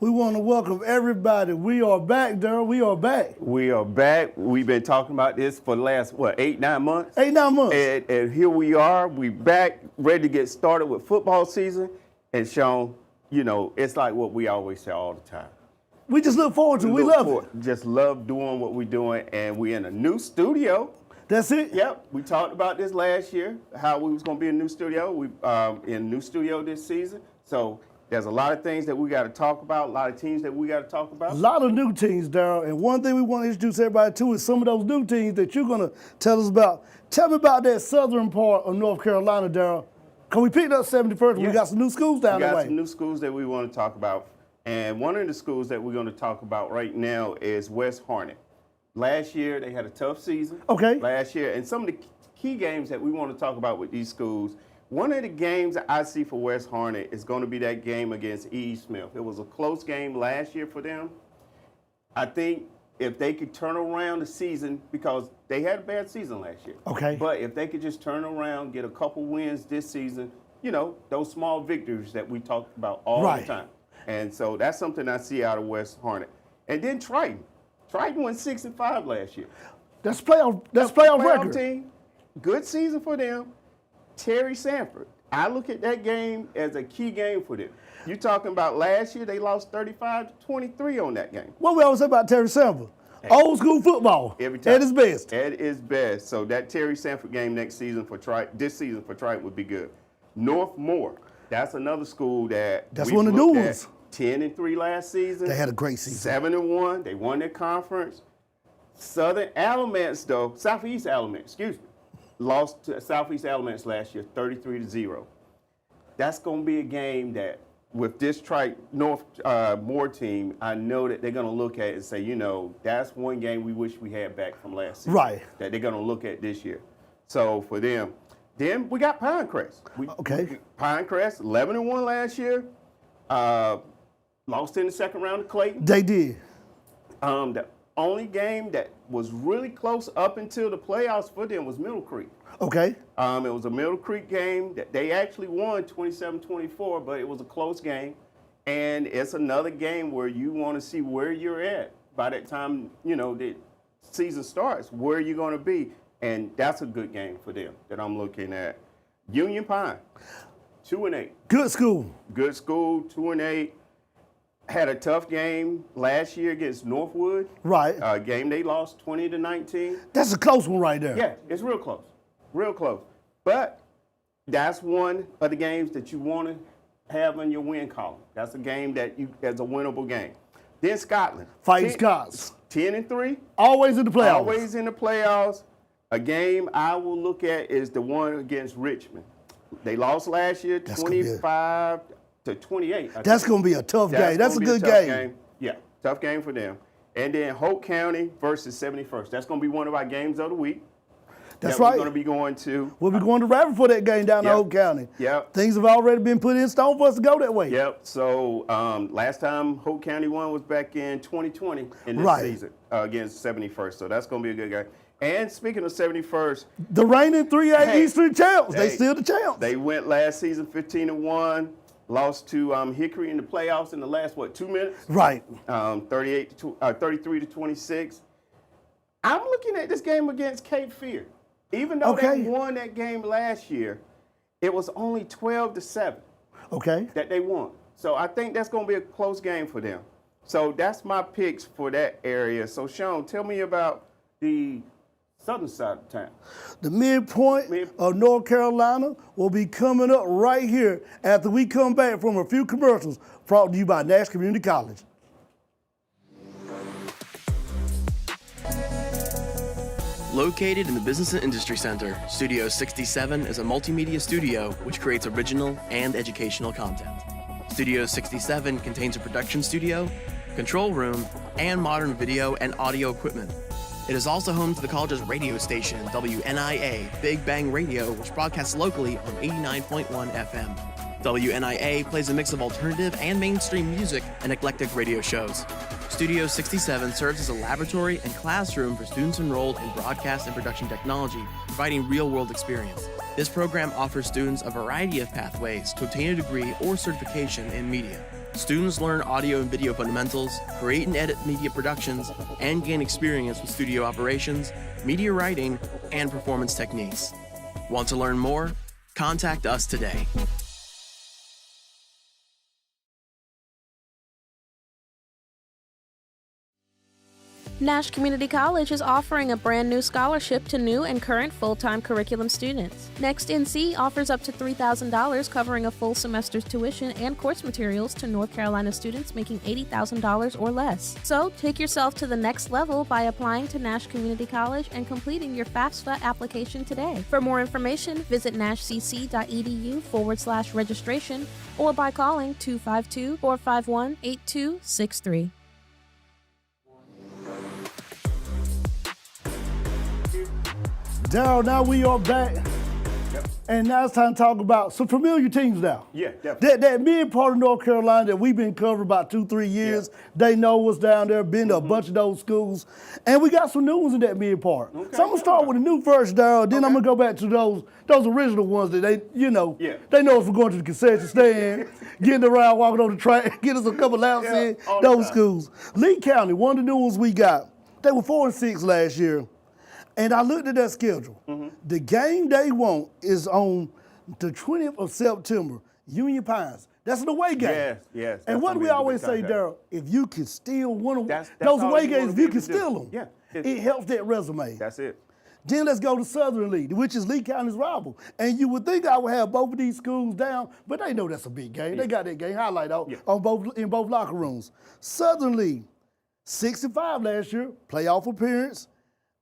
We want to welcome everybody. We are back, Daryl. We are back. We are back. We've been talking about this for the last, 8-9 months? 8-9 months. And here we are. We back, ready to get started with football season. And Shawn, it's like what we always say all the time. We just look forward to it. We love it. Just love doing what we're doing. And we're in a new studio. That's it? Yep. We talked about this last year, how we was going to be in a new studio. We in a new studio this season. So there's a lot of things that we got to talk about, a lot of teams that we got to talk about. A lot of new teams, Daryl. And one thing we want to introduce everybody to is some of those new teams that you're going to tell us about. Tell me about that southern part of North Carolina, Daryl. Because we picked up 71st, Yeah. We got some new schools down the way. We got some new schools that we want to talk about. And one of the schools that we're going to talk about right now is West Harnett. Last year, they had a tough season. Okay. Last year. And some of the key games that we want to talk about with these schools, one of the games that I see for West Harnett is going to be that game against E. Smith. It was a close game last year for them. I think if they could turn around the season, because they had a bad season last year. Okay. But if they could just turn around, get a couple wins this season, those small victories that we talked about all the time. And so that's something I see out of West Harnett. And then Triton. Triton went 6-5 last year. That's playoff record. Team, good season for them. Terry Sanford. I look at that game as a key game for them. You're talking about last year, they lost 35-23 on that game. What we always say about Terry Sanford? Old school football. Every time. At its best. At its best. So that Terry Sanford game this season for Triton would be good. North Moore. That's another school that's one of the new ones. 10-3 last season. They had a great season. 7-1. They won their conference. Southeast Alamance, lost to Southeast Alamance last year, 33-0. That's going to be a game that, with this North Moore team, I know that they're going to look at it and say, that's one game we wish we had back from last season. Right. That they're going to look at this year. So for them, then we got Pinecrest. Pinecrest, 11-1 last year. Lost in the second round to Clayton. They did. The only game that was really close up until the playoffs for them was Middle Creek. Okay. It was a Middle Creek game that they actually won 27-24, but it was a close game. And it's another game where you want to see where you're at by that time, the season starts, where you're going to be. And that's a good game for them that I'm looking at. Union Pine, 2-8. Good school. Good school, 2-8. Had a tough game last year against Northwood. Right. A game they lost 20-19. That's a close one right there. Yeah, it's real close. Real close. But that's one of the games that you want to have in your win column. That's a game that's a winnable game. Then Scotland. Fighting Scots. 10-3. Always in the playoffs. Always in the playoffs. A game I will look at is the one against Richmond. They lost last year, 25-28. That's going to be a tough game. That's a good game. Yeah, tough game for them. And then Hope County versus 71st. That's going to be one of our games of the week. That's right. We're going to be going to. We'll be going to Raven for that game down in Hope County. Yep. Things have already been put in stone for us to go that way. Yep. So last time Hope County won was back in 2020 in this season against 71st. So that's going to be a good game. And speaking of 71st. The reigning 3A Eastern champs. They still the champs. They went last season 15-1. Lost to Hickory in the playoffs in the last, 2 minutes? Right. 33-26. I'm looking at this game against Cape Fear. Even though they won that game last year, it was only 12-7 that they won. So I think that's going to be a close game for them. So that's my picks for that area. So, Shawn, tell me about the southern side of town. The midpoint of North Carolina will be coming up right here after we come back from a few commercials brought to you by Nash Community College. Located in the Business and Industry Center, Studio 67 is a multimedia studio which creates original and educational content. Studio 67 contains a production studio, control room, and modern video and audio equipment. It is also home to the college's radio station, WNIA Big Bang Radio, which broadcasts locally on 89.1 FM. WNIA plays a mix of alternative and mainstream music and eclectic radio shows. Studio 67 serves as a laboratory and classroom for students enrolled in broadcast and production technology, providing real-world experience. This program offers students a variety of pathways to obtain a degree or certification in media. Students learn audio and video fundamentals, create and edit media productions, and gain experience with studio operations, media writing, and performance techniques. Want to learn more? Contact us today. Nash Community College is offering a brand new scholarship to new and current full-time curriculum students. Next NC offers up to $3,000 covering a full semester's tuition and course materials to North Carolina students making $80,000 or less. So take yourself to the next level by applying to Nash Community College and completing your FAFSA application today. For more information, visit nashcc.edu/registration or by calling 252-451-8263. Daryl, now we are back. Yep. And now it's time to talk about some familiar teams now. Yeah, definitely. That mid part of North Carolina that we've been covering about 2-3 years. Yeah. They know us down there, been to a bunch of those schools. And we got some new ones in that mid part. Okay. So I'm going to start with the new first, Daryl. Then I'm going to go back to those original ones that they know us for going to the concession stand, getting around, walking on the track, getting us a couple laps in, those schools. Lee County, one of the new ones we got. They were 4-6 last year. And I looked at that schedule. Mm-hmm. The game they want is on the 20th of September, Union Pines. That's an away game. Yes. And what do we always say, Daryl? If you can steal one of those away games, if you can steal them, it helps that resume. That's it. Then let's go to Southern Lee, which is Lee County's rival. And you would think I would have both of these schools down, but they know that's a big game. Yeah. They got that game highlight in both locker rooms. Southern Lee, 6-5 last year, playoff appearance.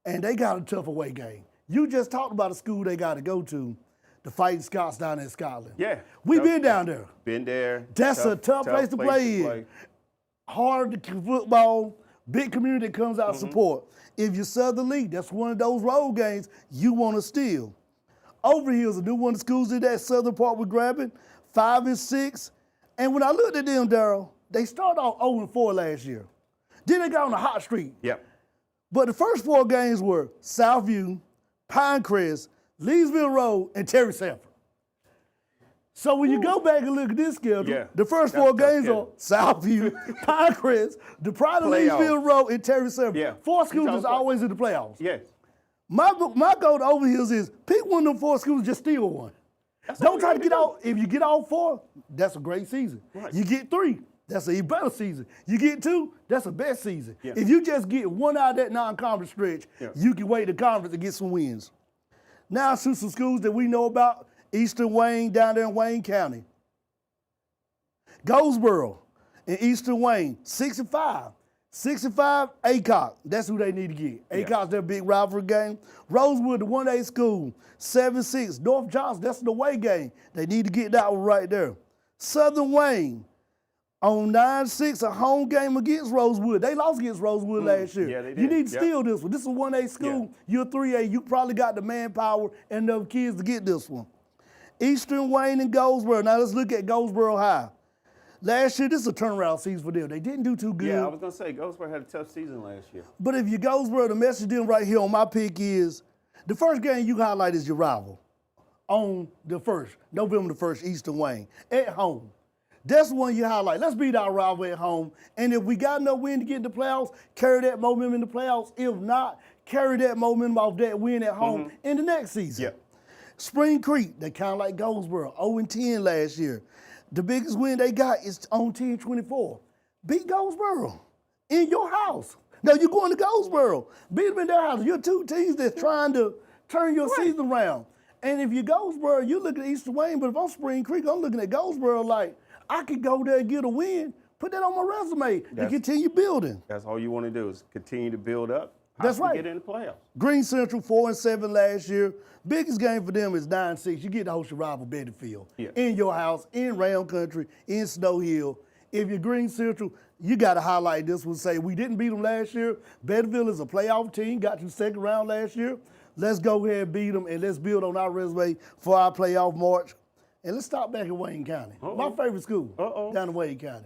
And they got a tough away game. You just talked about a school they got to go to, the Fighting Scots down in Scotland. Yeah. We've been down there. Been there. That's a tough place to play in. Hard football, big community that comes out support. If you're Southern League, that's one of those road games you want to steal. Overhill's a new one of the schools in that southern part we're grabbing, 5-6. And when I looked at them, Daryl, they started off 0-4 last year. Then they got on a hot streak. Yep. But the first 4 games were Southview, Pinecrest, Leesville Road, and Terry Sanford. So when you go back and look at this schedule, the first 4 games are Southview, Pinecrest, DePride, Leesville Road, and Terry Sanford. Yeah. 4 schools is always in the playoffs. Yes. My goal to Overhills is pick one of them 4 schools, just steal one. Don't try to get out. If you get all 4, that's a great season. Right. You get 3. That's a better season. You get 2, that's a best season. Yeah. If you just get one out of that non-conference stretch, you can wait the conference and get some wins. Now to some schools that we know about, Eastern Wayne down there in Wayne County. Goldsboro and Eastern Wayne, 6-5. 6-5, Aycock, that's who they need to get. Aycock's their big rivalry game. Rosewood, the 1A school, 7-6. North Johnson, that's the away game. They need to get that one right there. Southern Wayne, on 9-6, a home game against Rosewood. They lost against Rosewood last year. Yeah, they did. You need to steal this one. This is a 1A school. You're 3A. You probably got the manpower and enough kids to get this one. Eastern Wayne and Goldsboro. Now let's look at Goldsboro High. Last year, this is a turnaround season for them. They didn't do too good. Yeah, I was going to say, Goldsboro had a tough season last year. But if you Goldsboro, the message to them right here on my pick is, the first game you highlight is your rival on the 1st, November the 1st, Eastern Wayne, at home. That's the one you highlight. Let's beat our rival at home. And if we got enough win to get in the playoffs, carry that momentum in the playoffs. If not, carry that momentum off that win at home in the next season. Yep. Spring Creek, they kind of like Goldsboro, 0-10 last year. The biggest win they got is on 10-24. Beat Goldsboro in your house. No, you're going to Goldsboro. Beat them in their house. You're 2 teams that's trying to turn your season around. And if you're Goldsboro, you look at Eastern Wayne, but if I'm Spring Creek, I'm looking at Goldsboro like, I could go there and get a win, put that on my resume, and continue building. That's all you want to do is continue to build up. That's right. Get in the playoffs. Green Central, 4-7 last year. Biggest game for them is 9-6. You get to host your rival Bettyfield in your house, in Ram Country, in Snow Hill. If you're Green Central, you got to highlight this one. Say, we didn't beat them last year. Bettyfield is a playoff team, got to the second round last year. Let's go ahead and beat them, and let's build on our resume for our playoff march. And let's stop back in Wayne County. My favorite school down in Wayne County.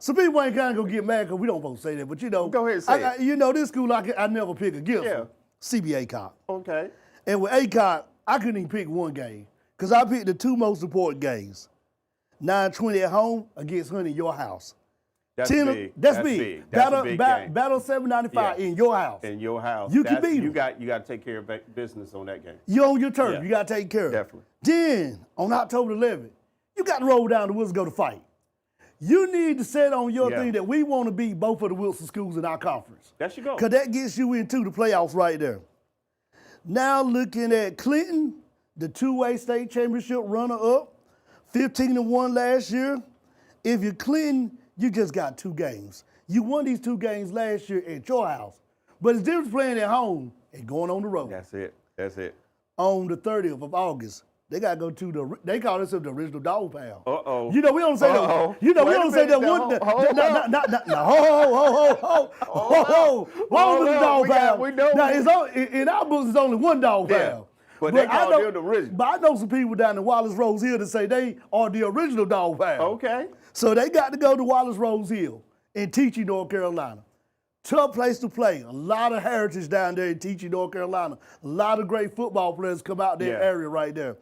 Some people in Wayne County gonna get mad because we don't both say that, but you know. Go ahead and say it. You know, this school I never pick against them. CB Aycock. Okay. And with Aycock, I couldn't even pick one game because I picked the 2 most important games. 9:20 at home against Honey in your house. That's 10, big. That's big. That's a big game. Battle 795 in your house. In your house. You can beat them. You got to take care of business on that game. You own your turf. Yeah. You got to take care of it. Definitely. Then, on October 11th, you got to roll down to Wilson go to fight. You need to set on your thing that we want to beat both of the Wilson schools in our conference. That's your goal. Because that gets you into the playoffs right there. Now looking at Clinton, the two-way state championship runner-up, 15-1 last year. If you're Clinton, you just got 2 games. You won these 2 games last year at your house. But it's different playing at home and going on the road. That's it. That's it. On the 30th of August, they got to go to they call themselves the original dog pound. Uh-oh. You know, we don't say that. You know, we don't say that one. What was the dog pound? We know. Now, in our books, it's only one dog pound. But they call them the original. But I know some people down in Wallace Rose Hill that say they are the original dog pound. Okay. So they got to go to Wallace Rose Hill in Teaching, North Carolina. Tough place to play. A lot of heritage down there in Teaching, North Carolina. A lot of great football players come out that area right there.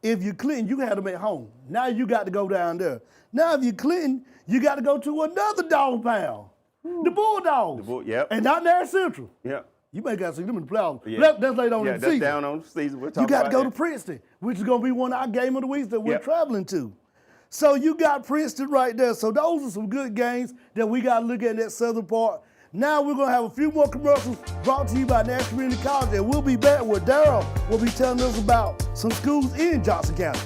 If you're Clinton, you had them at home. Now you got to go down there. Now if you're Clinton, you got to go to another dog pound. The Bulldogs. And not Nair Central. Yep. You may got to see them in the playoffs. That's later on in the season. That's down on the season. You got to go to Princeton, which is going to be one of our game of the weeks that we're traveling to. So you got Princeton right there. So those are some good games that we got to look at in that southern part. Now we're going to have a few more commercials brought to you by Nash Community College, and we'll be back where Daryl will be telling us about some schools in Johnson County.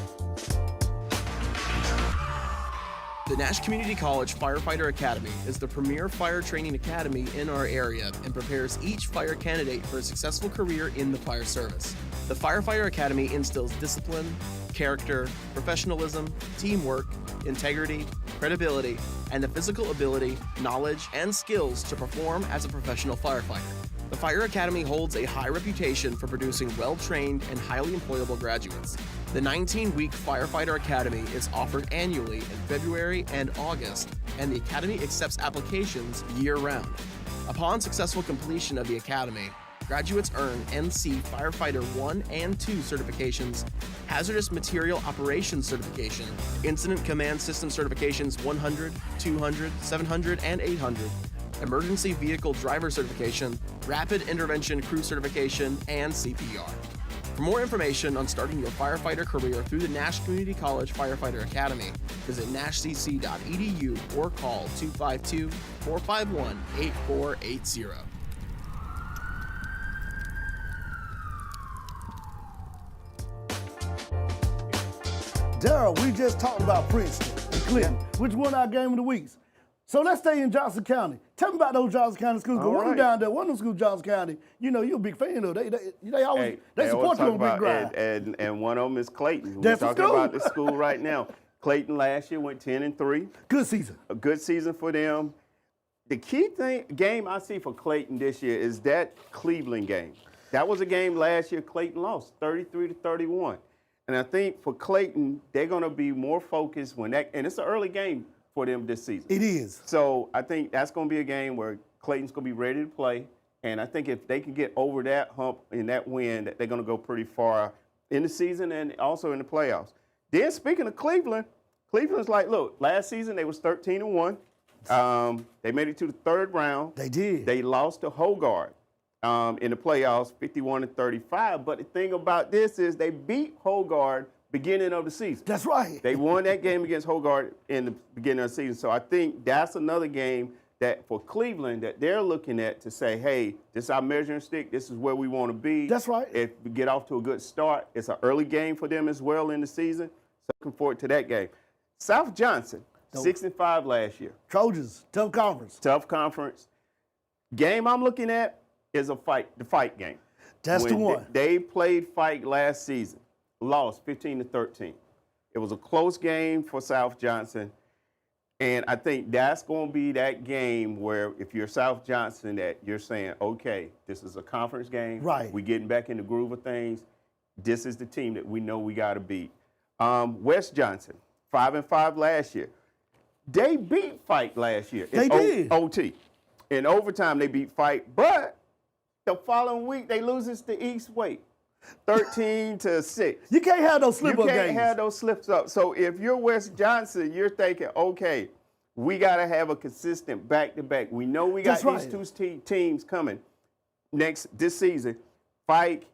The Nash Community College Firefighter Academy is the premier fire training academy in our area and prepares each fire candidate for a successful career in the fire service. The Firefighter Academy instills discipline, character, professionalism, teamwork, integrity, credibility, and the physical ability, knowledge, and skills to perform as a professional firefighter. The Fire Academy holds a high reputation for producing well-trained and highly employable graduates. The 19-week Firefighter Academy is offered annually in February and August, and the Academy accepts applications year-round. Upon successful completion of the Academy, graduates earn NC Firefighter 1 and 2 certifications, Hazardous Material Operations Certification, Incident Command System Certifications 100, 200, 700, and 800, Emergency Vehicle Driver Certification, Rapid Intervention Crew Certification, and CPR. For more information on starting your firefighter career through the Nash Community College Firefighter Academy, visit nashcc.edu or call 252-451-8480. Daryl, we just talked about Princeton and Clinton, which won our game of the weeks. So let's stay in Johnson County. Tell me about those Johnson County schools. Because one of them down there, one of them schools, Johnson County, you know, you're a big fan of. They always support you on Big Grind. And one of them is Clayton. That's We're talking about the school right now. Clayton last year went 10-3. Good season. A good season for them. The key game I see for Clayton this year is that Cleveland game. That was a game last year Clayton lost, 33-31. And I think for Clayton, they're going to be more focused and it's an early game for them this season. It is. So I think that's going to be a game where Clayton's going to be ready to play. And I think if they can get over that hump and that win, that they're going to go pretty far in the season and also in the playoffs. Then speaking of Cleveland, Cleveland's like, look, last season they was 13-1. They made it to the 3rd round. They did. They lost to Hogard in the playoffs, 51-35. But the thing about this is they beat Hogard beginning of the season. That's right. They won that game against Hogard in the beginning of the season. So I think that's another game that for Cleveland that they're looking at to say, hey, this is our measuring stick. This is where we want to be. That's right. If we get off to a good start, it's an early game for them as well in the season. So looking forward to that game. South Johnson, 6-5 last year. Trojans, tough conference. Tough conference. Game I'm looking at is the fight game. That's the one. They played fight last season. Lost 15-13. It was a close game for South Johnson. And I think that's going to be that game where if you're South Johnson that you're saying, okay, this is a conference game. Right. We're getting back in the groove of things. This is the team that we know we got to beat. West Johnson, 5-5 last year. They beat Fight last year. They did. OT. In overtime, they beat Fight. But the following week, they loses to East Wake. 13-6. You can't have those slip-up games. You can't have those slips up. So if you're West Johnson, you're thinking, okay, we got to have a consistent back-to-back. We know we got these two teams coming this season. Fight,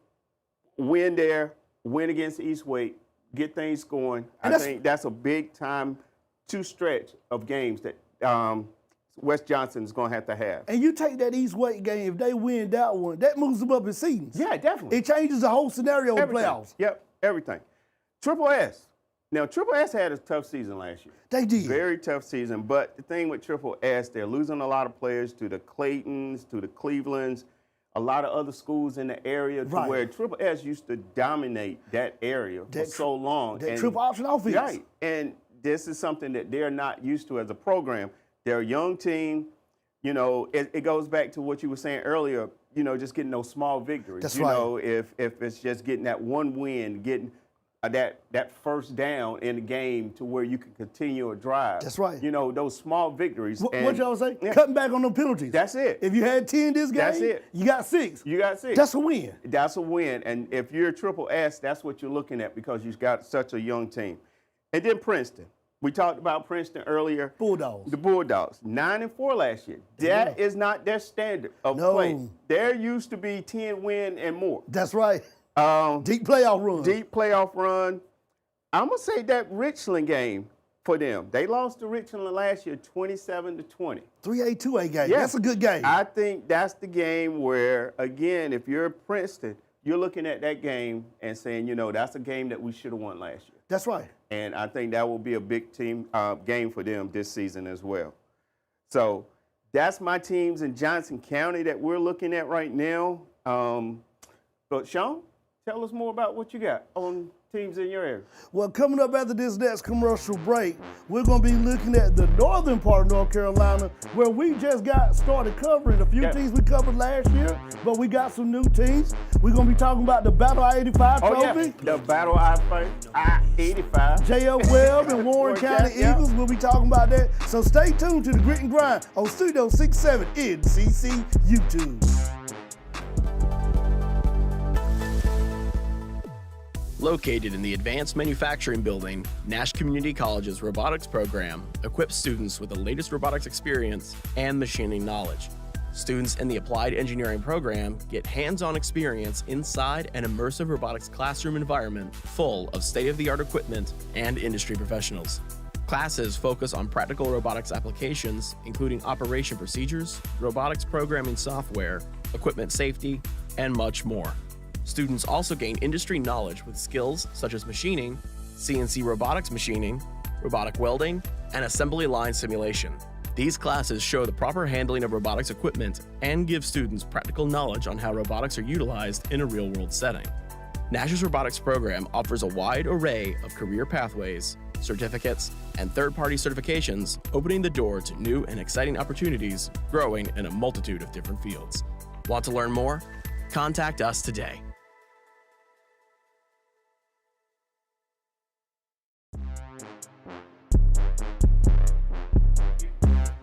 win there, win against East Wake, get things going. I think that's a big-time two-stretch of games that West Johnson is going to have. And you take that East Wake game, if they win that one, that moves them up in seedings. Yeah, definitely. It changes the whole scenario of the playoffs. Yep, everything. Triple S. Now, Triple S had a tough season last year. They did. Very tough season. But the thing with Triple S, they're losing a lot of players to the Claytons, to the Clevelands, a lot of other schools in the area to where Triple S used to dominate that area for so long. That triple option offense. Right. And this is something that they're not used to as a program. They're a young team. You know, it goes back to what you were saying earlier, you know, just getting those small victories. That's you know, if it's just getting that one win, getting that first down in the game to where you can continue a drive. That's right. You know, those small victories. What y'all say? Yeah. Cutting back on the penalties. That's it. If you had 10 this game, that's it. You got 6. You got 6. That's a win. That's a win. And if you're Triple S, that's what you're looking at because you've got such a young team. And then Princeton. We talked about Princeton earlier. Bulldogs. The Bulldogs. 9-4 last year. That is not their standard of play. There used to be 10 win and more. That's right. Deep playoff run. Deep playoff run. I'm going to say that Richland game for them. They lost to Richland last year 27-20. 3A, 2A game. Yeah. That's a good game. I think that's the game where, again, if you're Princeton, you're looking at that game and saying, you know, that's a game that we should have won last year. That's right. And I think that will be a big team game for them this season as well. So that's my teams in Johnson County that we're looking at right now. But Shawn, tell us more about what you got on teams in your area. Well, coming up after this next commercial break, we're going to be looking at the northern part of North Carolina, where we just got started covering a few teams we covered last year, but we got some new teams. We're going to be talking about the Battle I-85 trophy. Yeah. The Battle I-85. J.F. Webb and Warren County Eagles. We'll be talking about that. So stay tuned to the Grit and Grind on Studio 67 NCC YouTube. Located in the Advanced Manufacturing Building, Nash Community College's robotics program equips students with the latest robotics experience and machining knowledge. Students in the Applied Engineering program get hands-on experience inside an immersive robotics classroom environment full of state-of-the-art equipment and industry professionals. Classes focus on practical robotics applications, including operation procedures, robotics programming software, equipment safety, and much more. Students also gain industry knowledge with skills such as machining, CNC robotics machining, robotic welding, and assembly line simulation. These classes show the proper handling of robotics equipment and give students practical knowledge on how robotics are utilized in a real-world setting. Nash's robotics program offers a wide array of career pathways, certificates, and third-party certifications, opening the door to new and exciting opportunities, growing in a multitude of different fields. Want to learn more? Contact us today.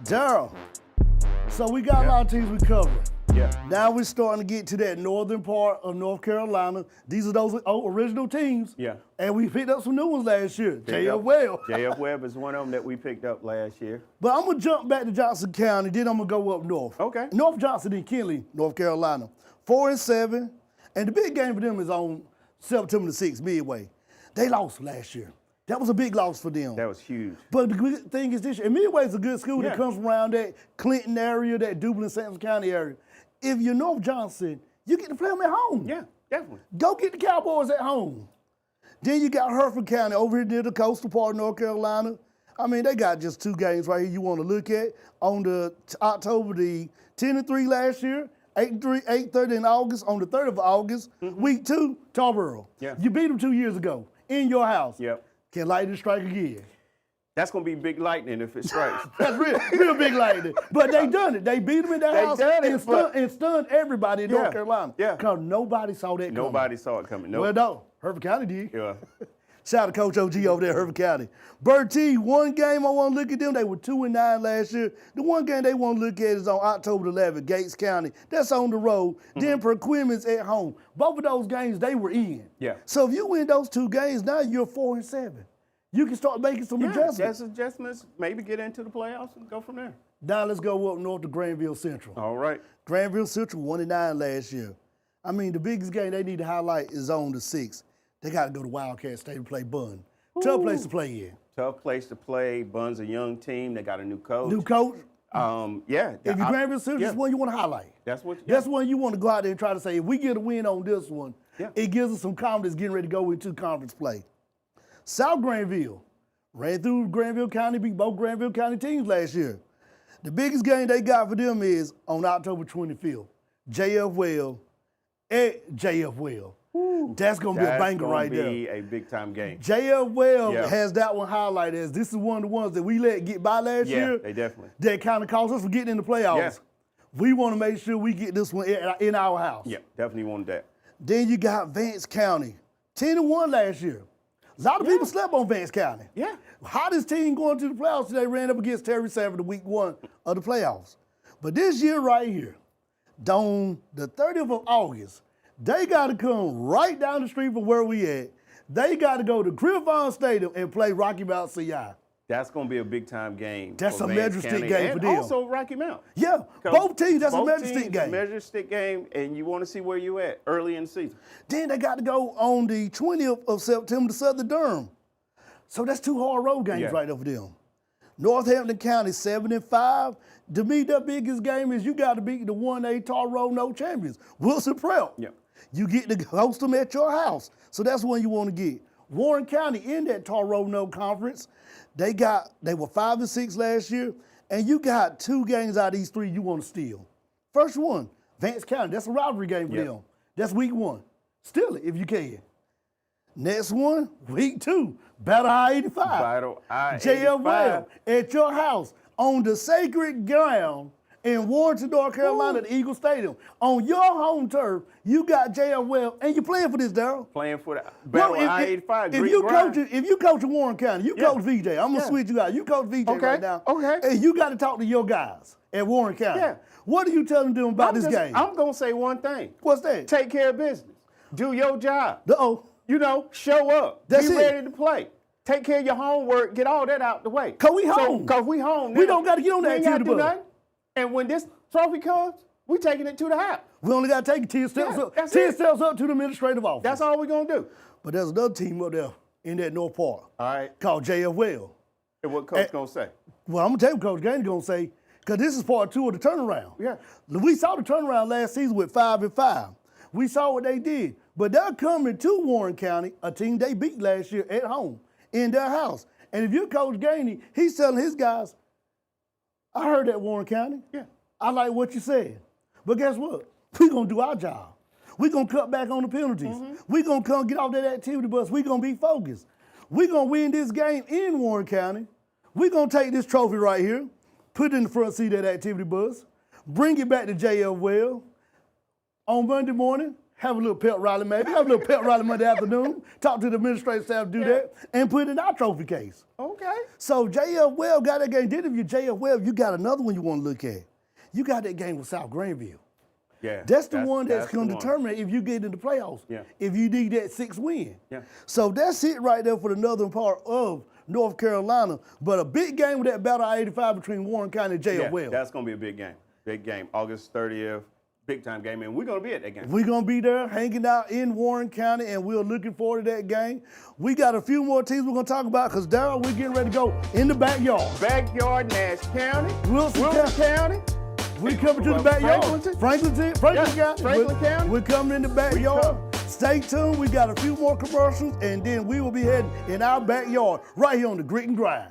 Daryl, so we got a lot of teams we covered. Yeah. Now we're starting to get to that northern part of North Carolina. These are those original teams. Yeah. And we picked up some new ones last year. J.F. Webb. J.F. Webb is one of them that we picked up last year. But I'm going to jump back to Johnson County, then I'm going to go up north. Okay. North Johnson and Kinley, North Carolina. 4-7. And the big game for them is on September the 6th, Midway. They lost last year. That was a big loss for them. That was huge. But the good thing is this year, and Midway is a good school that comes from around that Clinton area, that Dublin, Sampson County area. If you're North Johnson, you get to play them at home. Yeah, definitely. Go get the Cowboys at home. Then you got Hereford County over here near the coastal part of North Carolina. I mean, they got just 2 games right here you want to look at. On the October the 10-3 last year, 8-30 in August, on the 3rd of August, week 2, Tarboro. Yeah. You beat them 2 years ago in your house. Yep. Can lightning strike again? That's going to be big lightning if it strikes. That's real big lightning. But they done it. They beat them in their house and stunned everybody in North Carolina. Yeah. Because nobody saw that coming. Nobody saw it coming. Nope. Well, no. Hereford County did. Yeah. Shout out to Coach OG over there at Hereford County. Bertie, one game I want to look at them. They were 2-9 last year. The one game they want to look at is on October 11th, Gates County. That's on the road. Then Perquimans at home. Both of those games they were in. Yeah. So if you win those 2 games, now you're 4-7. You can start making some adjustments. Just adjustments, maybe get into the playoffs and go from there. Now let's go up north to Granville Central. All right. Granville Central 1-9 last year. I mean, the biggest game they need to highlight is on the 6th. They got to go to Wildcat Stadium to play Bun. Tough place to play in. Tough place to play. Bun's a young team. They got a new coach. New coach? Yeah. If you're Granville Central, that's one you want to highlight. That's one you want to go out there and try to say, if we get a win on this one, it gives us some confidence getting ready to go into conference play. South Granville ran through Granville County, beat both Granville County teams last year. The biggest game they got for them is on October 25th. JF Well at JF Well. That's going to be a banger right there. That's going to be a big-time game. JF Well has that one highlighted as this is one of the ones that we let get by last year. Yeah, they definitely. That kind of cost us from getting in the playoffs. Yeah. We want to make sure we get this one in our house. Yeah, definitely wanted that. Then you got Vance County. 10-1 last year. A lot of people slept on Vance County. Yeah. Hottest team going to the playoffs today ran up against Terry Sanford week 1 of the playoffs. But this year right here, on the 30th of August, they got to come right down the street from where we at. They got to go to Griffon Stadium and play Rocky Mount CI. That's going to be a big-time game. That's a measure stick game for them. And also Rocky Mount. Yeah, both teams, that's a measure stick game. Measure stick game, and you want to see where you at early in the season. Then they got to go on the 20th of September to Southern Durham. So that's 2 hard road games right there for them. Northampton County 7-5. To me, the biggest game is you got to beat the 1A Tar Road No champions, Wilson Prep. Yeah. You get to host them at your house. So that's one you want to get. Warren County in that Tar Road No conference. They were 5-6 last year, and you got 2 games out of these 3 you want to steal. First one, Vance County. That's a rivalry game for them. That's week 1. Steal it if you can. Next one, week 2, Battle I-85. Battle I-85. JFL at your house on the sacred ground in Warrenton, North Carolina, at Eagle Stadium. On your home turf, you got JFL, and you're playing for this, Daryl. Playing for the Battle I-85. If you coach in Warren County, you coach VJ. I'm going to switch you out. You coach VJ right now. Okay. And you got to talk to your guys at Warren County. Yeah. What are you telling them about this game? I'm going to say one thing. What's that? Take care of business. Do your job. Uh-oh. You know, show up. That's Be it. ready to play. Take care of your homework. Get all that out the way. Because we home. Because we home now. We don't got to get on that activity bus. And when this trophy comes, we taking it to the house. We only got to take it 10 steps up. 10 steps up to the administrative office. That's all we're going to do. But there's another team up there in that North Park. All right. Called JFL. And what Coach going to say? Well, I'm going to tell you what Coach Gaines going to say, because this is part 2 of the turnaround. Yeah. We saw the turnaround last season with 5-5. We saw what they did. But they're coming to Warren County, a team they beat last year at home, in their house. And if you're Coach Gainey, he's telling his guys, I heard that, Warren County. Yeah. I like what you said. But guess what? We're going to do our job. We're going to cut back on the penalties. We're going to come get off that activity bus. We're going to be focused. We're going to win this game in Warren County. We're going to take this trophy right here, put it in the front seat of that activity bus, bring it back to JF Well. On Monday morning, have a little pep rally maybe, have a little pep rally Monday afternoon, talk to the administrative staff, do that, and put it in our trophy case. Okay. So JF Well got that game. Then if you're JF Well, you got another one you want to look at. You got that game with South Granville. Yeah. That's the one that's going to determine if you get in the playoffs. Yeah. If you need that 6th win. Yeah. So that's it right there for the northern part of North Carolina. But a big game with that Battle I-85 between Warren County and JF Well. That's going to be a big game. Big game. August 30th. Big-time game, and we're going to be at that game. We're going to be there hanging out in Warren County, and we're looking forward to that game. We got a few more teams we're going to talk about because, Daryl, we're getting ready to go in the backyard. Backyard, Nash County. Wilson County. We're coming to the backyard. Franklin County. We're coming in the backyard. Stay tuned. We got a few more commercials, and then we will be heading in our backyard right here on the Grit and Grind.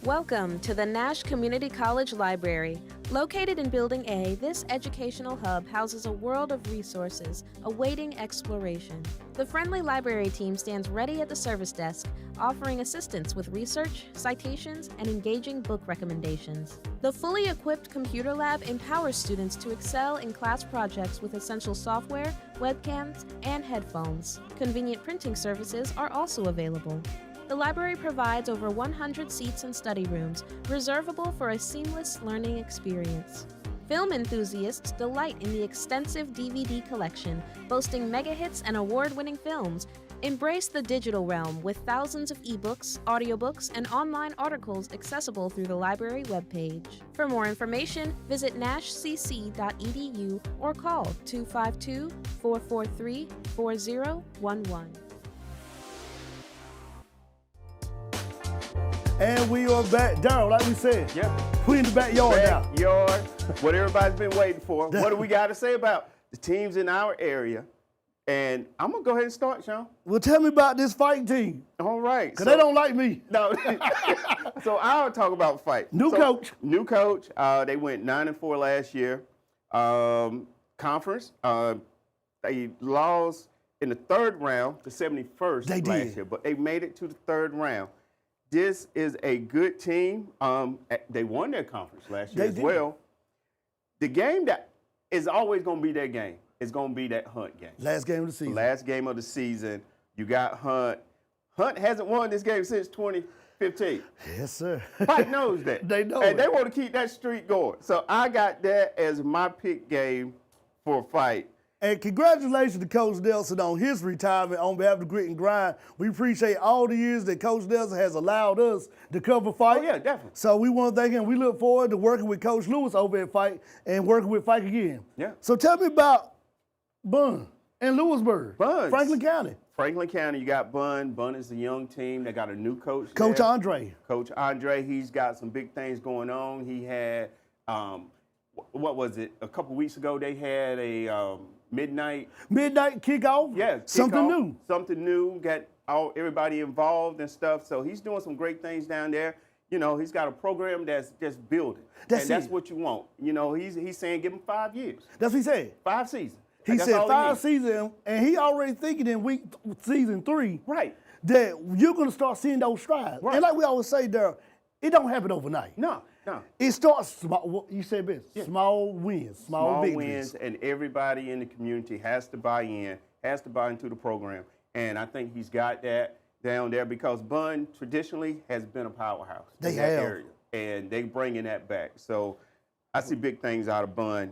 Welcome to the Nash Community College Library. Located in Building A, this educational hub houses a world of resources awaiting exploration. The friendly library team stands ready at the service desk, offering assistance with research, citations, and engaging book recommendations. The fully equipped computer lab empowers students to excel in class projects with essential software, webcams, and headphones. Convenient printing services are also available. The library provides over 100 seats and study rooms, reservable for a seamless learning experience. Film enthusiasts delight in the extensive DVD collection, boasting mega hits and award-winning films. Embrace the digital realm with thousands of ebooks, audiobooks, and online articles accessible through the library webpage. For more information, visit nashcc.edu or call 252-443-4011. And we are back. Daryl, like we said, Yep. we in the backyard now. Backyard, what everybody's been waiting for. What do we got to say about the teams in our area? And I'm going to go ahead and start, Shawn. Well, tell me about this fight team. All right. Because they don't like me. No. So I'll talk about fight. New coach. New coach. They went 9-4 last year. Conference. They lost in the third round to 71st last year. But they made it to the third round. This is a good team. They won their conference last year as well. The game that is always going to be their game is going to be that Hunt game. Last game of the season. Last game of the season. You got Hunt. Hunt hasn't won this game since 2015. Yes, sir. Fight knows that. They know and it. they want to keep that streak going. So I got that as my pick game for Fight. And congratulations to Coach Nelson on his retirement on behalf of the Grit and Grind. We appreciate all the years that Coach Nelson has allowed us to cover Fight. Oh, yeah, definitely. So we want to thank him. We look forward to working with Coach Lewis over at Fight and working with Fight again. Yeah. So tell me about Bun and Lewisburg. Buns. Franklin County. Franklin County, you got Bun. Bun is a young team. They got a new coach Coach there. Andre. Coach Andre, he's got some big things going on. He had, what was it? A couple weeks ago, they had a midnight kickoff. Yeah, Something kickoff, new. Something new. Got everybody involved and stuff. So he's doing some great things down there. You know, he's got a program that's just building. That's what you want. You know, he's saying give him 5 years. That's what he said. 5 seasons. He Like, said 5 seasons, and he already thinking in season 3 right. that you're going to start seeing those strides. Right. And like we always say, Daryl, it don't happen overnight. No. It starts small. You said best. Yeah. Small wins, small victories. Wins, and everybody in the community has to buy into the program. And I think he's got that down there because Bun traditionally has been a powerhouse in that area, and they bringing that back. So I see big things out of Bun.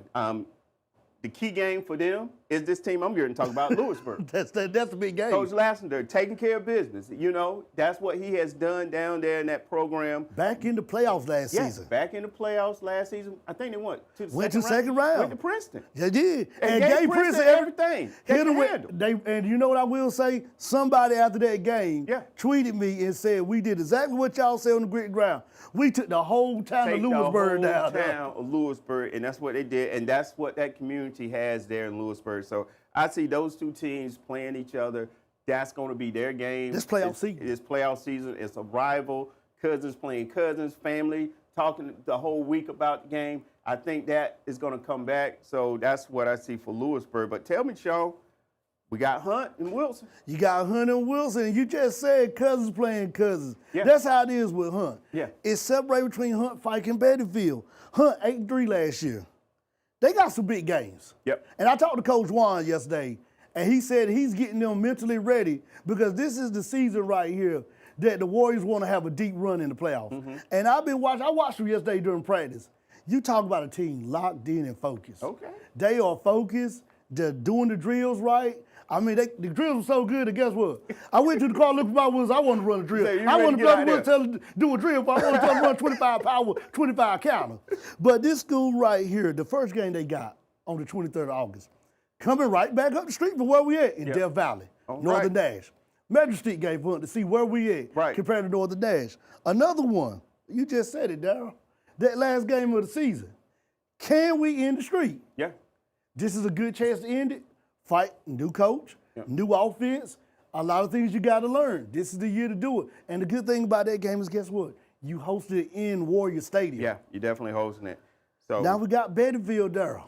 The key game for them is this team I'm here to talk about, Lewisburg. That's a big game. Coach Lassiter taking care of business. You know, that's what he has done down there in that program. Back in the playoffs last season. Back in the playoffs last season. I think they went to the second round. Went to Princeton. They did. And gave Princeton everything. And you know what I will say? Somebody after that game tweeted me and said, we did exactly what y'all said on the Grit and Ground. We took the whole town of Lewisburg down there. The whole town of Lewisburg, and that's what they did. And that's what that community has there in Lewisburg. So I see those two teams playing each other. That's going to be their game. This playoff season. This playoff season. It's a rival. Cousins playing cousins, family, talking the whole week about the game. I think that is going to come back. So that's what I see for Lewisburg. But tell me, Shawn, we got Hunt and Wilson. You got Hunt and Wilson, and you just said cousins playing cousins. Yeah. That's how it is with Hunt. Yeah. It's separated between Hunt, Fike, and Bettyfield. Hunt 8-3 last year. They got some big games. Yep. And I talked to Coach Juan yesterday, and he said he's getting them mentally ready because this is the season right here that the Warriors want to have a deep run in the playoffs. Mm-hmm. And I've been watching. I watched them yesterday during practice. You talk about a team locked in and focused. Okay. They are focused. They're doing the drills right. I mean, the drills were so good that guess what? I went to the car looking for my woods. I wanted to run a drill. I wanted to tell them to do a drill, but I wanted to tell them to run 25 power, 25 counter. But this school right here, the first game they got on the 23rd of August, coming right back up the street from where we at in Death Valley, Northern Dash. Majestic game for them to see where we at compared to Northern Dash. Another one, you just said it, Daryl. That last game of the season. Can we end the streak? Yeah. This is a good chance to end it. Fight, new coach, new offense, a lot of things you got to learn. This is the year to do it. And the good thing about that game is, guess what? You hosted it in Warrior Stadium. Yeah, you're definitely hosting it. So now we got Bettyville, Daryl.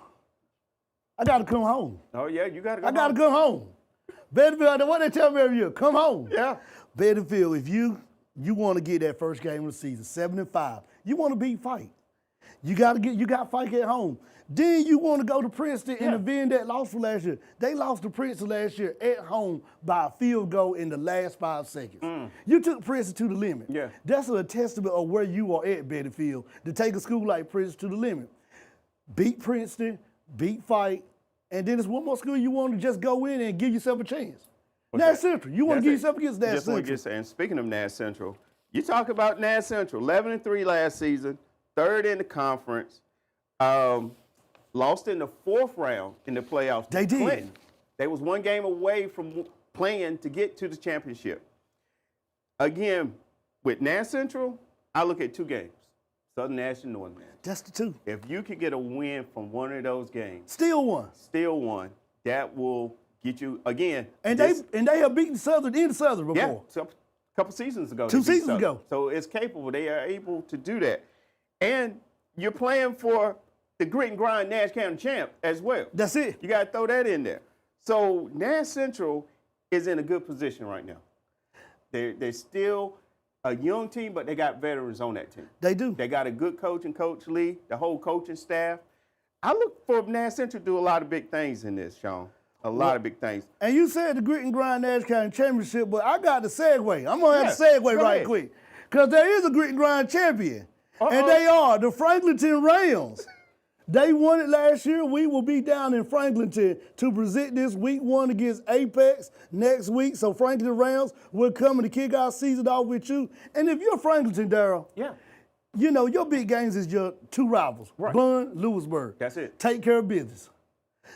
I got to come home. Oh, yeah, you got to go I got to come home. Bettyville, what they tell me every year, come home. Yeah. Bettyville, if you want to get that first game of the season, 7-5, you want to beat Fight. You got Fight at home. Then you want to go to Princeton and avenge that loss from last year. They lost to Princeton last year at home by a field goal in the last 5 seconds. You took Princeton to the limit. Yeah. That's a testament of where you are at, Bettyfield, to take a school like Princeton to the limit. Beat Princeton, beat Fight, and then there's one more school you want to just go in and give yourself a chance. Nash Central. You want to give yourself against Nash Central. And speaking of Nash Central, you talk about Nash Central, 11-3 last season, 3rd in the conference. Lost in the 4th round in the playoffs. They did. Clinton. They was 1 game away from playing to get to the championship. Again, with Nash Central, I look at 2 games, Southern Nash and Northern Nash. That's the 2. If you could get a win from one of those games, Still one. that will get you, again. And they have beaten Southern in Southern before. Yeah, so a couple seasons ago. 2 seasons ago. So it's capable. They are able to do that. And you're playing for the grit and grind Nash County champ as well. That's it. You got to throw that in there. So Nash Central is in a good position right now. They're still a young team, but they got veterans on that team. They do. They got a good coach and Coach Lee, the whole coaching staff. I look for Nash Central to do a lot of big things in this, Shawn. A lot of big things. And you said the Grit and Grind Nash County Championship, but I got the segue. I'm going to have to segue right quick. Because there is a Grit and Grind champion. And they are the Franklinton Rams. They won it last year. We will be down in Franklinton to present this week 1 against Apex next week. So Franklinton Rams will come to kick our season off with you. And if you're Franklinton, Daryl, you know, your big games is your 2 rivals, Bun, Lewisburg. That's it. Take care of business.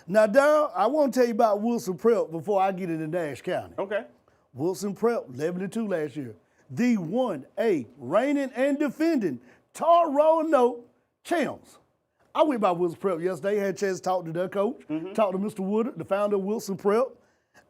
Now, Daryl, I want to tell you about Wilson Prep before I get into Nash County. Okay. Wilson Prep, 11-2 last year. The 1A reigning and defending Roanoke champs. I went by Wilson Prep yesterday, had a chance to talk to their coach, talk to Mr. Woodard, the founder of Wilson Prep,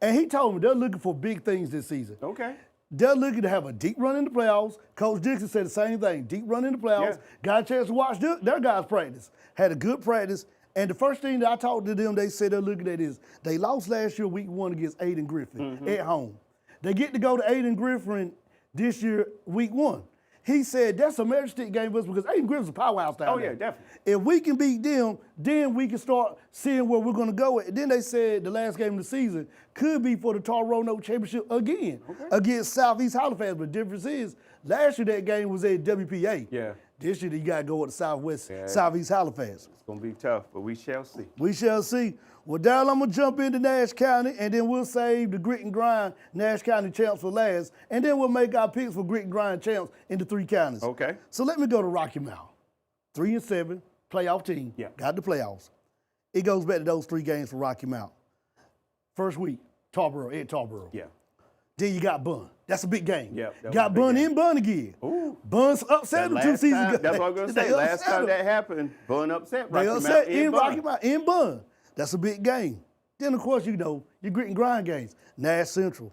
and he told me they're looking for big things this season. Okay. They're looking to have a deep run in the playoffs. Coach Dixon said the same thing, deep run in the playoffs. Got a chance to watch their guys practice. Had a good practice. And the first thing that I talked to them, they said they're looking at is they lost last year week 1 against Aiden Griffin at home. They get to go to Aiden Griffin this year week 1. He said that's a measure stick game for us because Aiden Griffin's a powerhouse down there. Oh, yeah, definitely. If we can beat them, then we can start seeing where we're going to go. And then they said the last game of the season could be for the Roanoke Championship again against Southeast Halifax. But the difference is last year that game was at WPA. Yeah. This year you got to go with the Southeast Halifax. It's going to be tough, but we shall see. We shall see. Well, Daryl, I'm going to jump into Nash County, and then we'll save the Grit and Grind Nash County champs for last, and then we'll make our picks for Grit and Grind champs in the 3 counties. Okay. So let me go to Rocky Mount. 3-7, playoff team. Yeah. Got the playoffs. It goes back to those 3 games for Rocky Mount. First week, Tarboro. Yeah. Then you got Bun. That's a big game. Yeah, got Bun in Bun again. Ooh. Bun's upset them 2 seasons ago. That's what I was going to say. Last time that happened, Bun upset Rocky Mount. They upset in Rocky Mount, in Bun. That's a big game. Then, of course, you know, your Grit and Grind games. Nash Central.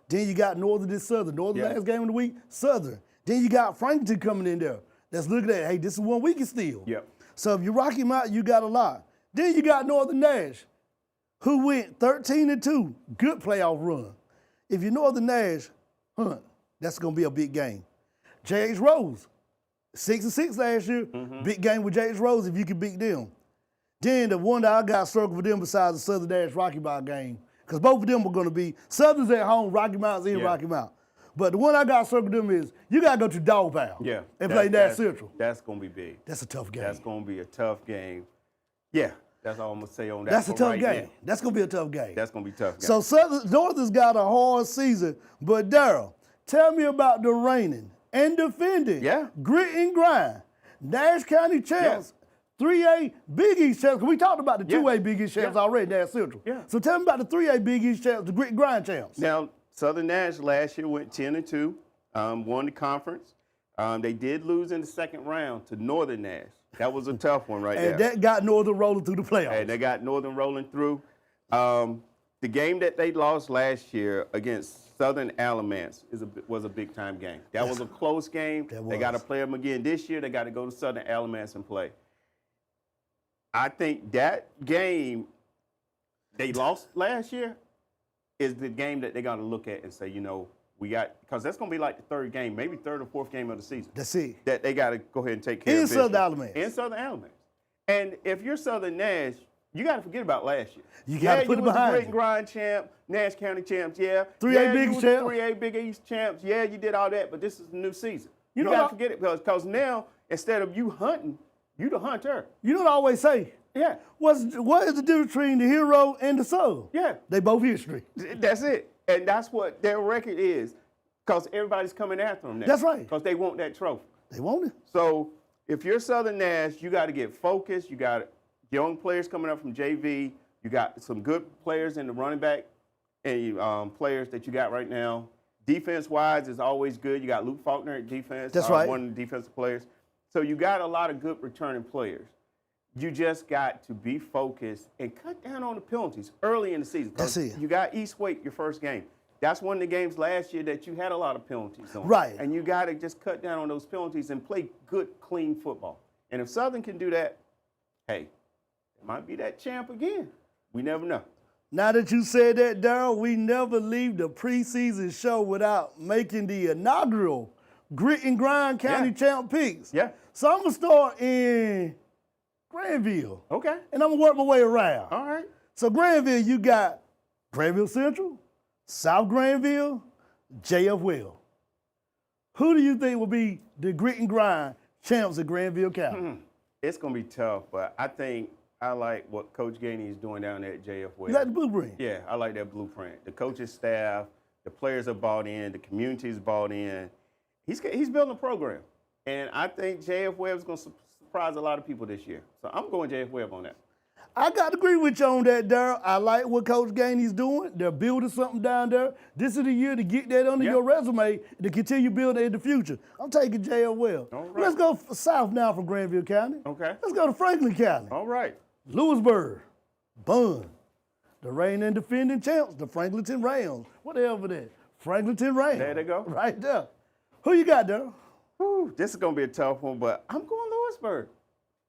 Then you got Northern and Southern. Northern last game of the week, Southern. Then you got Franklinton coming in there. That's looking at, hey, this is one we can steal. Yep. So if you Rocky Mount, you got a lot. Then you got Northern Nash, who went 13-2. Good playoff run. If you're Northern Nash, that's going to be a big game. J.H. Rose, 6-6 last year. Big game with J.H. Rose if you can beat them. Then the one that I got circled for them besides the Southern Nash Rocky Mount game, because both of them are going to be, Southern's at home, Rocky Mount's in Rocky Mount. But the one I got circled for them is, you got to go to Dog Pound and play Nash Central. That's going to be big. That's a tough game. That's going to be a tough game. Yeah, that's all I'm going to say on that. That's a tough right game. now. That's going to be a tough game. That's going to be a tough game. So Northern's got a hard season. But Daryl, tell me about the reigning and defending Grit and Grind Nash County champs. 3A Big East champs, because we talked about the 2A Big East champs already, Nash Central. So tell me about the 3A Big East champs, the Grit and Grind champs. Now, Southern Nash last year went 10-2, won the conference. They did lose in the second round to Northern Nash. That was a tough one there. And that got Northern rolling through the playoffs. And they got Northern rolling through. The game that they lost last year against Southern Alamance was a big-time game. That was a close game. They got to play them again this year. They got to go to Southern Alamance and play. I think that game they lost last year is the game that they got to look at and say, because that's going to be like the third game, maybe third or fourth game of the season. That's it. That they got to go ahead and take care of business. Southern Alamance. In Southern Alamance. And if you're Southern Nash, you got to forget about last year. You got to put it behind you. you. Grit and grind champ, Nash County champs, yeah. 3A Big East champ. 3A Big East champs, yeah, you did all that, but this is the new season. You got to forget it because now, instead of you hunting, you the hunter. You know what I always say? Yeah. What is the difference between the hero and the soul? Yeah. They both history. That's it. And that's what their record is because everybody's coming after them now. That's right. Because they want that trophy. They want it. So if you're Southern Nash, you got to get focused. You got young players coming up from JV. You got some good players in the running back and players that you got right now. Defense-wise is always good. You got Luke Faulkner at defense. That's right. One of the defensive players. So you got a lot of good returning players. You just got to be focused and cut down on the penalties early in the season. That's it. You got East Wake your first game. That's one of the games last year that you had a lot of penalties on. Right. And you got to just cut down on those penalties and play good, clean football. And if Southern can do that, hey, it might be that champ again. We never know. Now that you said that, Daryl, we never leave the preseason show without making the inaugural Grit and Grind County Champ picks. Yeah. So I'm going to start in Granville. Okay. And I'm going to work my way around. All right. So Granville, you got Granville Central, South Granville, J.F. Well. Who do you think will be the Grit and Grind champs of Granville County? It's going to be tough, but I think I like what Coach Gainey is doing down there at J.F. Well. You like the blueprint? Yeah, I like that blueprint. The coaching staff, the players are bought in, the community is bought in. He's building a program. And I think J.F. Webb is going to surprise a lot of people this year. So I'm going J.F. Webb on that. I got to agree with you on that, Daryl. I like what Coach Gainey's doing. They're building something down there. This is the year to get that under your resume to continue building in the future. I'm taking J.F. Webb. All right. Let's go south now from Granville County. Okay. Let's go to Franklin County. All right. Lewisburg, Bun, the reigning and defending champs, the Franklinton Rams. Whatever that. Franklinton Rams. There they go. Right there. Who you got, Daryl? Whew, this is going to be a tough one, but I'm going Lewisburg.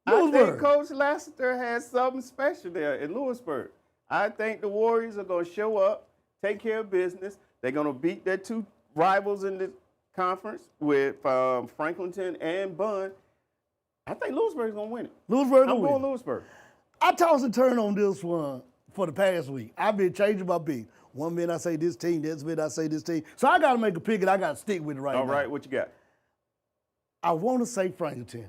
Lewisburg. I think Coach Lassiter has something special there in Lewisburg. I think the Warriors are going to show up, take care of business. They're going to beat their two rivals in the conference with Franklinton and Bun. I think Lewisburg's going to win it. Lewisburg I'm will going win. Lewisburg. I toss and turn on this one for the past week. I've been changing my pick. One minute I say this team, next minute I say this team. So I got to make a pick and I got to stick with it right now. All right, what you got? I want to say Franklinton,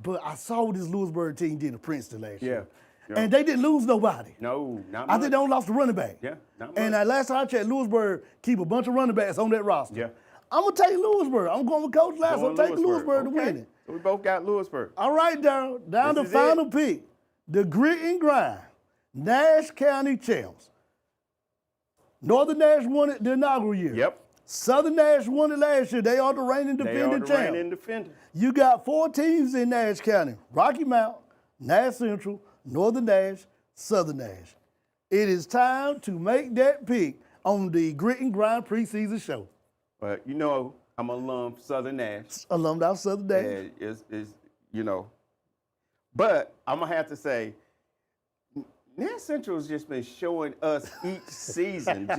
but I saw what this Lewisburg team did to Princeton last year. Yeah. And they didn't lose nobody. No, not much. I think they only lost a running back. Yeah, not much. And last time I checked, Lewisburg keep a bunch of running backs on that roster. Yeah. I'm going to take Lewisburg. I'm going with Coach Lassiter. I'm taking Lewisburg to win it. So we both got Lewisburg. All right, Daryl. Down This to is final it. pick. The Grit and Grind, Nash County champs. Northern Nash won it the inaugural year. Yep. Southern Nash won it last year. They are the reigning They defending are the champs. reigning defender. You got 4 teams in Nash County: Rocky Mount, Nash Central, Northern Nash, Southern Nash. It is time to make that pick on the Grit and Grind preseason show. But you know, I'm an alum of Southern Nash. Alumni of Southern Nash. And it's you know. But I'm gonna have to say, Nash Central has just been showing us each season,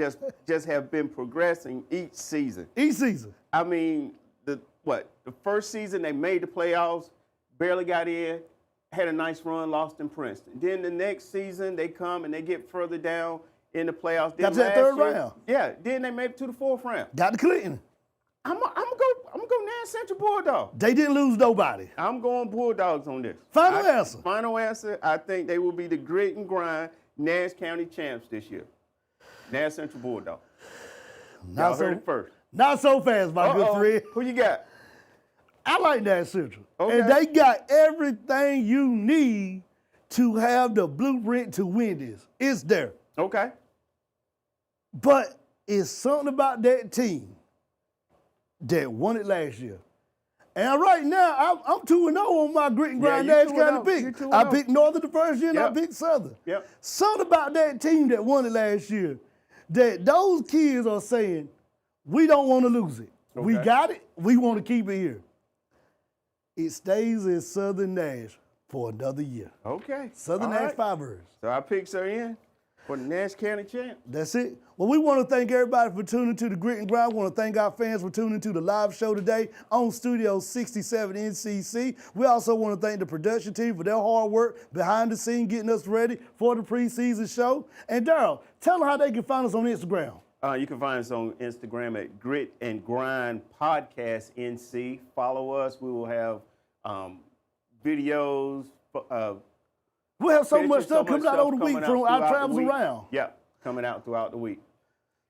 just have been progressing each season. Each season. I mean, the first season they made the playoffs, barely got in, had a nice run, lost in Princeton. Then the next season they come and they get further down in the playoffs. Got to that third round. Yeah, then they made it to the 4th round. Got to Clinton. I'm gonna go Nash Central Bulldogs. They didn't lose nobody. I'm going Bulldogs on this. Final answer. Final answer. I think they will be the Grit and Grind Nash County champs this year. Nash Central Bulldogs. Y'all heard it first. Not so fast, my good friend. Who you got? I like Nash Central. Okay. And they got everything you need to have the blueprint to win this. It's there. Okay. But it's something about that team that won it last year. And right now, I'm 2-0 on my Grit and Grind Yeah, Nash you County 2-0. pick. You 2-0. I picked Northern the first year and I Yep. picked Southern. Yep. Something about that team that won it last year that those kids are saying, we don't want to lose it. We Okay. got it. We want to keep it here. It stays in Southern Nash for another year. Okay. Southern All Nash right. Firebirds. So our picks are in for the Nash County champ. That's it. Well, we want to thank everybody for tuning to the Grit and Grind. We want to thank our fans for tuning to the live show today on Studio 67 NCC. We also want to thank the production team for their hard work behind the scene, getting us ready for the preseason show. And Daryl, tell them how they can find us on Instagram. You can find us on Instagram at Grit and Grind Podcast NC. Follow us. We will have videos. We have so pictures, much stuff coming out over the week coming from out our throughout travels the week. around. Yep, coming out throughout the week.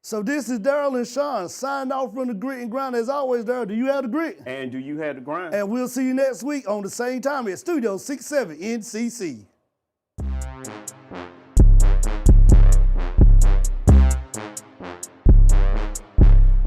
So this is Daryl and Shawn signing off from the Grit and Grind. As always, Daryl, do you have the grit? And do you have the grind? And we'll see you next week on the same time at Studio 67 NCC.